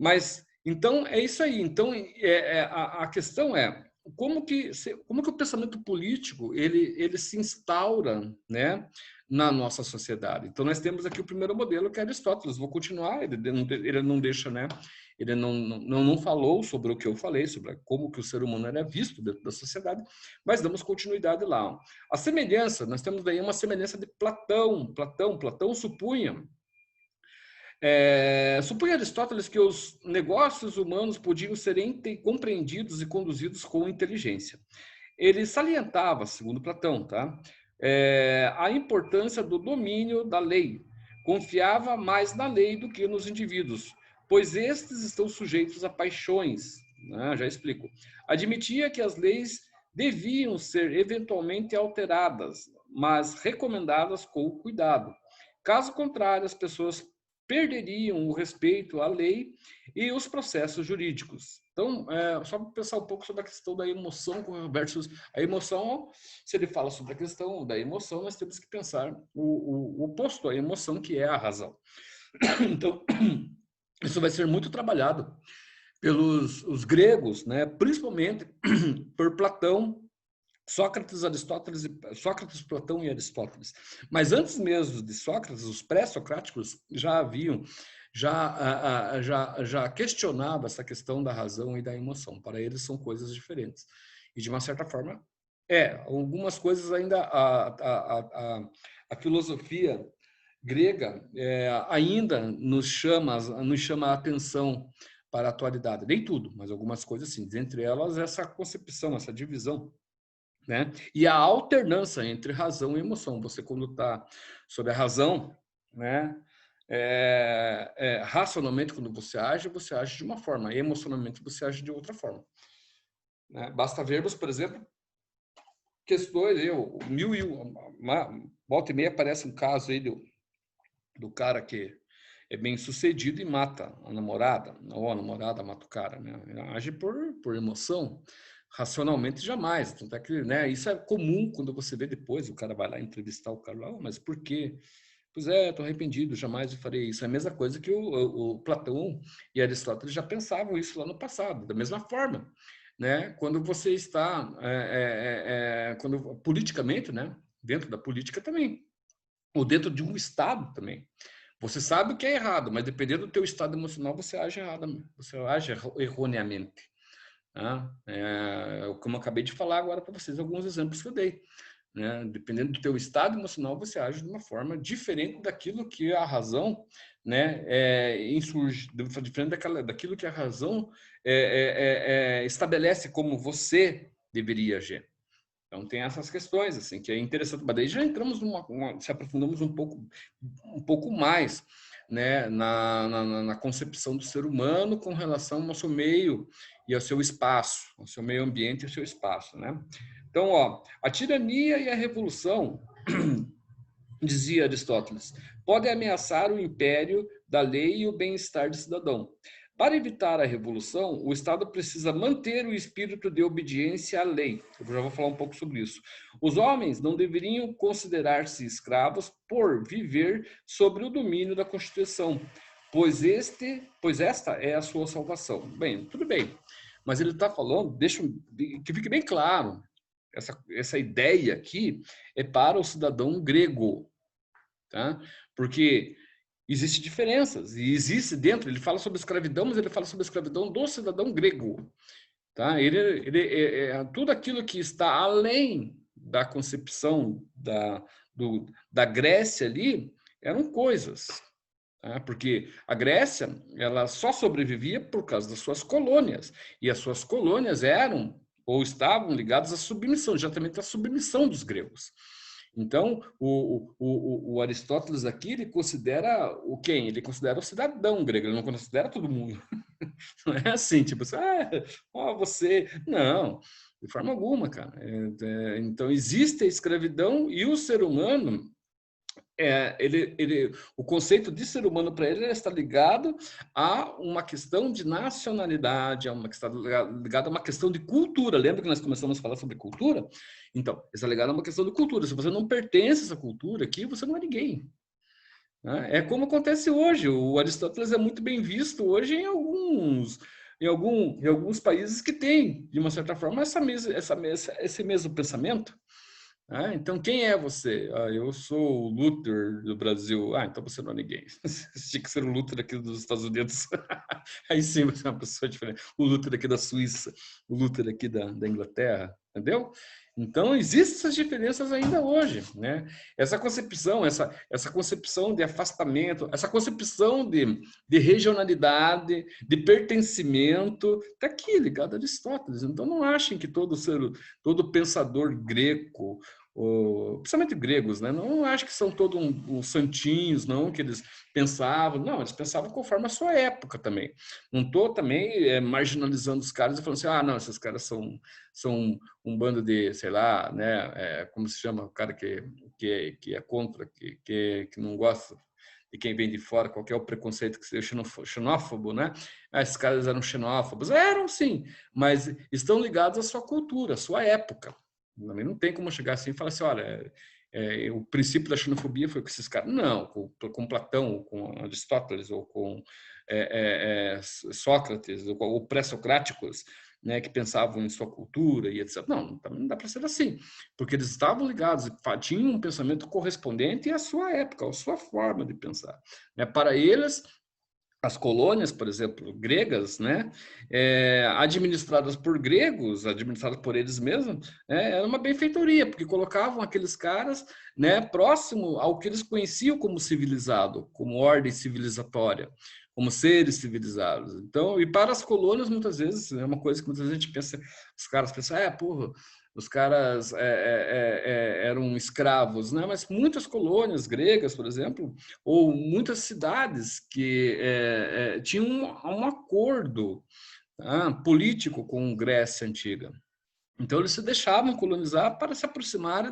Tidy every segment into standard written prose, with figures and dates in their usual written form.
Mas, então, é isso aí. Então, a questão é como que o pensamento político ele se instaura, né, na nossa sociedade. Então, nós temos aqui o primeiro modelo, que é Aristóteles. Vou continuar, ele não deixa, né, ele não falou sobre o que eu falei, sobre como que o ser humano era visto dentro da sociedade, mas damos continuidade lá. A semelhança, nós temos daí uma semelhança de Platão. Platão supunha Aristóteles que os negócios humanos podiam ser compreendidos e conduzidos com inteligência. Ele salientava, segundo Platão, tá? A importância do domínio da lei. Confiava mais na lei do que nos indivíduos, pois estes estão sujeitos a paixões. Né? Já explico. Admitia que as leis deviam ser eventualmente alteradas, mas recomendadas com cuidado. Caso contrário, as pessoas perderiam o respeito à lei e os processos jurídicos. Então, só para pensar um pouco sobre a questão da emoção versus a emoção. Se ele fala sobre a questão da emoção, nós temos que pensar o oposto à emoção, que é a razão. Então, isso vai ser muito trabalhado pelos os gregos, né? Principalmente por Platão, Sócrates, Platão e Aristóteles. Mas antes mesmo de Sócrates, os pré-socráticos já questionava essa questão da razão e da emoção. Para eles são coisas diferentes. E de uma certa forma, algumas coisas ainda a filosofia grega ainda nos chama a atenção para a atualidade. Nem tudo, mas algumas coisas sim. Dentre elas, essa concepção, essa divisão, né? E a alternância entre razão e emoção. Você, quando está sobre a razão, né? Racionalmente, quando você age de uma forma, e emocionalmente você age de outra forma. Né? Basta vermos, por exemplo, questões, volta e meia aparece um caso aí do cara que é bem sucedido e mata a namorada, ou a namorada mata o cara, né? Ele age por emoção, racionalmente jamais. Tanto é que, né, isso é comum quando você vê depois, o cara vai lá entrevistar o cara lá, mas por quê? Pois estou arrependido, jamais eu farei isso. É a mesma coisa que o Platão e Aristóteles já pensavam isso lá no passado, da mesma forma. Né? Quando você está, quando, politicamente, né? Dentro da política também, ou dentro de um Estado também. Você sabe o que é errado, mas dependendo do teu estado emocional, você age errado, você age erroneamente. Né? Como eu acabei de falar agora para vocês, alguns exemplos que eu dei. Né? Dependendo do teu estado emocional, você age de uma forma diferente daquilo que a razão, né, diferente daquilo que a razão estabelece como você deveria agir. Então tem essas questões assim que é interessante, mas daí já entramos se aprofundamos um pouco mais, né, na concepção do ser humano com relação ao seu meio e ao seu espaço, ao seu meio ambiente e ao seu espaço, né? Então, a tirania e a revolução, dizia Aristóteles, podem ameaçar o império da lei e o bem-estar do cidadão. Para evitar a revolução, o Estado precisa manter o espírito de obediência à lei. Eu já vou falar um pouco sobre isso. Os homens não deveriam considerar-se escravos por viver sob o domínio da Constituição, pois esta é a sua salvação. Bem, tudo bem. Mas ele está falando, deixa que fique bem claro, essa ideia aqui é para o cidadão grego, tá? Porque existem diferenças, e existe dentro, ele fala sobre escravidão, mas ele fala sobre a escravidão do cidadão grego. Tá? Tudo aquilo que está além da concepção da Grécia ali, eram coisas. Tá? Porque a Grécia ela só sobrevivia por causa das suas colônias, e as suas colônias eram ou estavam ligadas à submissão, exatamente à submissão dos gregos. Então, o Aristóteles aqui, ele considera o quem? Ele considera o cidadão grego, ele não considera todo mundo. Não é assim, tipo assim, você... Não, de forma alguma, cara. Então, existe a escravidão e o ser humano, o conceito de ser humano para ele está ligado a uma questão de nacionalidade, está ligado a uma questão de cultura. Lembra que nós começamos a falar sobre cultura? Então, está ligado a uma questão de cultura. Se você não pertence a essa cultura aqui, você não é ninguém. né? É como acontece hoje. O Aristóteles é muito bem visto hoje em alguns países que têm, de uma certa forma, esse mesmo pensamento. Ah, então, quem é você? Ah, eu sou o Luther do Brasil. Ah, então você não é ninguém. Você tinha que ser o Luther aqui dos Estados Unidos. Aí sim você é uma pessoa diferente. O Luther aqui da Suíça, o Luther aqui da Inglaterra, entendeu? Então, existem essas diferenças ainda hoje, né? Essa concepção de afastamento, essa concepção de regionalidade, de pertencimento, está aqui ligado a Aristóteles. Então, não achem que todo pensador grego, principalmente gregos, né? Não acho que são todos uns santinhos, não, que eles pensavam. Não, eles pensavam conforme a sua época também. Não estou também marginalizando os caras e falando assim, ah, não, esses caras são um bando de, sei lá, né? Como se chama o cara que é contra, que não gosta de quem vem de fora, qual é o preconceito que seja xenófobo, né? Ah, esses caras eram xenófobos. Eram, sim, mas estão ligados à sua cultura, à sua época. Também não tem como chegar assim e falar assim, olha, o princípio da xenofobia foi com esses caras. Não, com Platão, ou com Aristóteles, ou com Sócrates, ou pré-socráticos, né, que pensavam em sua cultura e etc. Não, também não dá para ser assim, porque eles estavam ligados, tinham um pensamento correspondente à sua época, à sua forma de pensar. Né? Para eles, as colônias, por exemplo, gregas, né, administradas por gregos, administradas por eles mesmos, era uma benfeitoria, porque colocavam aqueles caras, né, próximo ao que eles conheciam como civilizado, como ordem civilizatória, como seres civilizados. Então, e para as colônias, muitas vezes, é uma coisa que muitas vezes a gente pensa, os caras pensam, porra, os caras eram escravos, né? Mas muitas colônias gregas, por exemplo, ou muitas cidades que tinham um acordo político com Grécia Antiga. Então, eles se deixavam colonizar para se aproximarem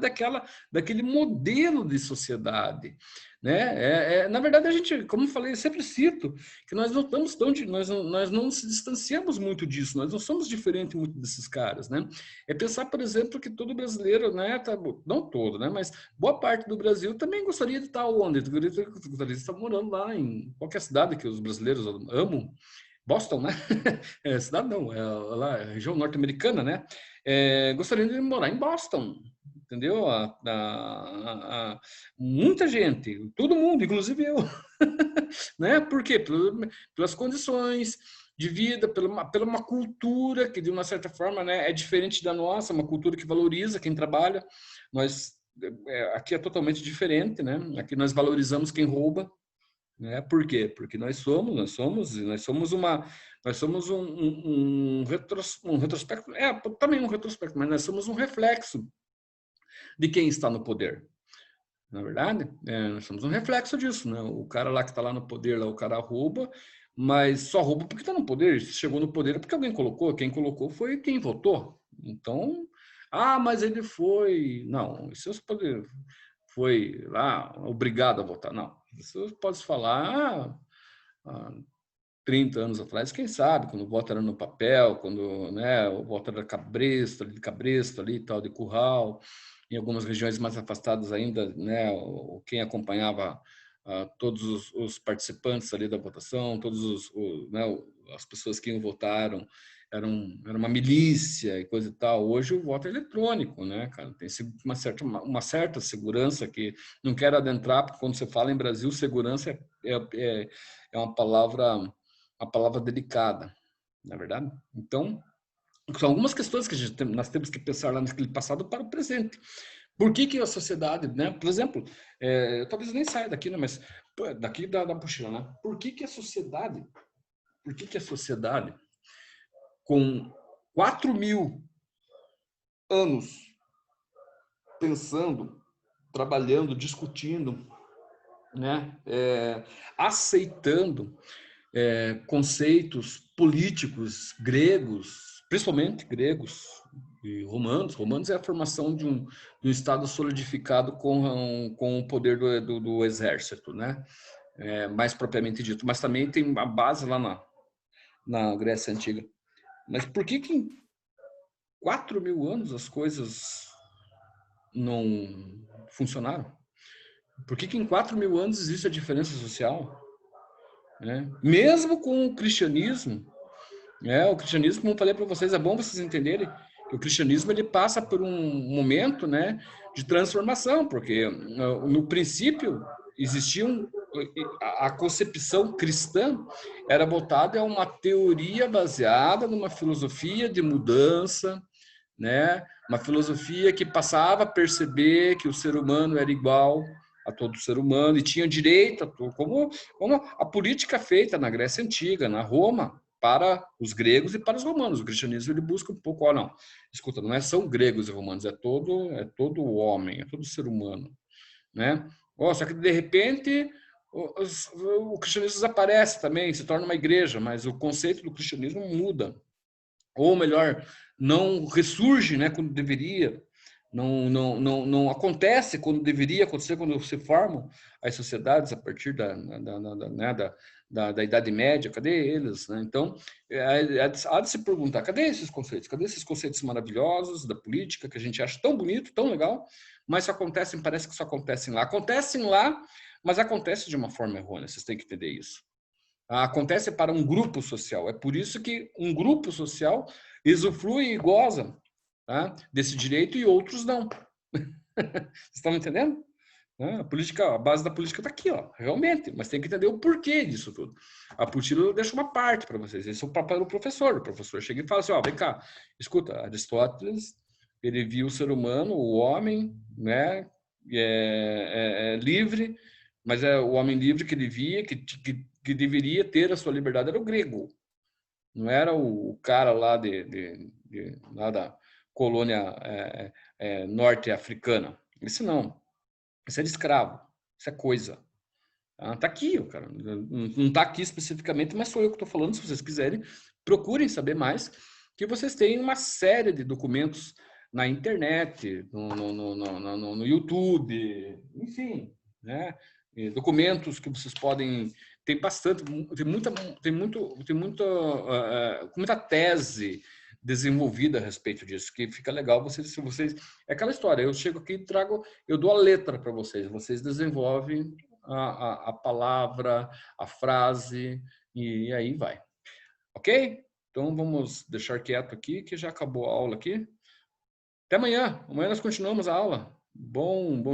daquele modelo de sociedade. Né? Na verdade, a gente, como eu falei, eu sempre cito que nós não estamos nós não nos distanciamos muito disso, nós não somos diferentes muito desses caras. Né? É pensar, por exemplo, que todo brasileiro, né, não todo, né, mas boa parte do Brasil também gostaria de estar onde? Gostaria de estar morando lá em qualquer cidade que os brasileiros amam. Boston, né? Cidade não, lá, região norte-americana, né? Gostaria de morar em Boston, entendeu? Muita gente, todo mundo, inclusive eu, né? Por quê? Pelas condições de vida, pela uma cultura que, de uma certa forma, né, é diferente da nossa, uma cultura que valoriza quem trabalha. Nós, aqui é totalmente diferente, né? Aqui nós valorizamos quem rouba, né? Por quê? Porque nós somos um retrospecto, também um retrospecto, mas nós somos um reflexo de quem está no poder. Na verdade, nós somos um reflexo disso, né? O cara lá que está lá no poder, lá, o cara rouba, mas só rouba porque está no poder. Se chegou no poder é porque alguém colocou. Quem colocou foi quem votou. Então, mas ele foi. Não, isso foi lá obrigado a votar. Não, isso pode falar há 30 anos atrás, quem sabe, quando o voto era no papel, quando, né, o voto era de cabresto ali, tal, de curral, em algumas regiões mais afastadas ainda, né, quem acompanhava todos os participantes ali da votação, né, as pessoas que votaram, era uma milícia e coisa e tal. Hoje o voto é eletrônico, né, cara? Tem uma certa segurança que não quero adentrar, porque quando você fala em Brasil, segurança é uma palavra delicada, na verdade. Então, são algumas questões que nós temos que pensar lá naquele passado para o presente. Por que a sociedade, né? Por exemplo, talvez nem saia daqui, né? Mas daqui da mochila, né? Por que a sociedade com 4.000 anos pensando, trabalhando, discutindo, né? Aceitando conceitos políticos gregos, principalmente gregos e romanos. Romanos é a formação de um Estado solidificado com o poder do exército, né? Mais propriamente dito. Mas também tem a base lá na Grécia Antiga. Mas por que em 4.000 anos as coisas não funcionaram? Por que em 4.000 anos existe a diferença social? Né? Mesmo com o cristianismo, o cristianismo, como eu falei para vocês, é bom vocês entenderem que o cristianismo ele passa por um momento, né, de transformação, porque no princípio existiam a concepção cristã era voltada a uma teoria baseada numa filosofia de mudança, né, uma filosofia que passava a perceber que o ser humano era igual a todo ser humano e tinha direito a tudo, como a política feita na Grécia Antiga, na Roma, para os gregos e para os romanos. O cristianismo ele busca um pouco, não, escuta, não é são gregos e romanos, é todo homem, é todo ser humano, né? Só que de repente o cristianismo desaparece também, se torna uma igreja, mas o conceito do cristianismo muda, ou melhor, não ressurge, né, quando deveria, não acontece quando deveria acontecer, quando se formam as sociedades a partir da Idade Média. Cadê eles? Né? Então, há de se perguntar, cadê esses conceitos? Cadê esses conceitos maravilhosos da política que a gente acha tão bonito, tão legal, mas só acontecem, parece que só acontecem lá. Acontecem lá, mas acontece de uma forma errônea, vocês têm que entender isso. Acontece para um grupo social. É por isso que um grupo social usufrui e goza, tá, desse direito e outros não. Vocês estão entendendo? A política, a base da política está aqui, ó, realmente, mas tem que entender o porquê disso tudo. A apostila deixa uma parte para vocês. Esse é o papel do professor. O professor chega e fala assim: vem cá, escuta, Aristóteles, ele viu o ser humano, o homem, né, livre, mas é o homem livre que ele via, que deveria ter a sua liberdade, era o grego. Não era o cara lá, lá da colônia norte-africana. Isso não. Isso é de escravo. Isso é coisa. Tá aqui, cara. Não está aqui especificamente, mas sou eu que estou falando. Se vocês quiserem, procurem saber mais, que vocês têm uma série de documentos na internet, no YouTube, enfim, né? Documentos que vocês podem. Tem bastante, muita tese desenvolvida a respeito disso, que fica legal vocês, se vocês. É aquela história, eu chego aqui e trago, eu dou a letra para vocês desenvolvem a palavra, a frase, e aí vai. Ok? Então vamos deixar quieto aqui, que já acabou a aula aqui. Até amanhã. Amanhã nós continuamos a aula. Bom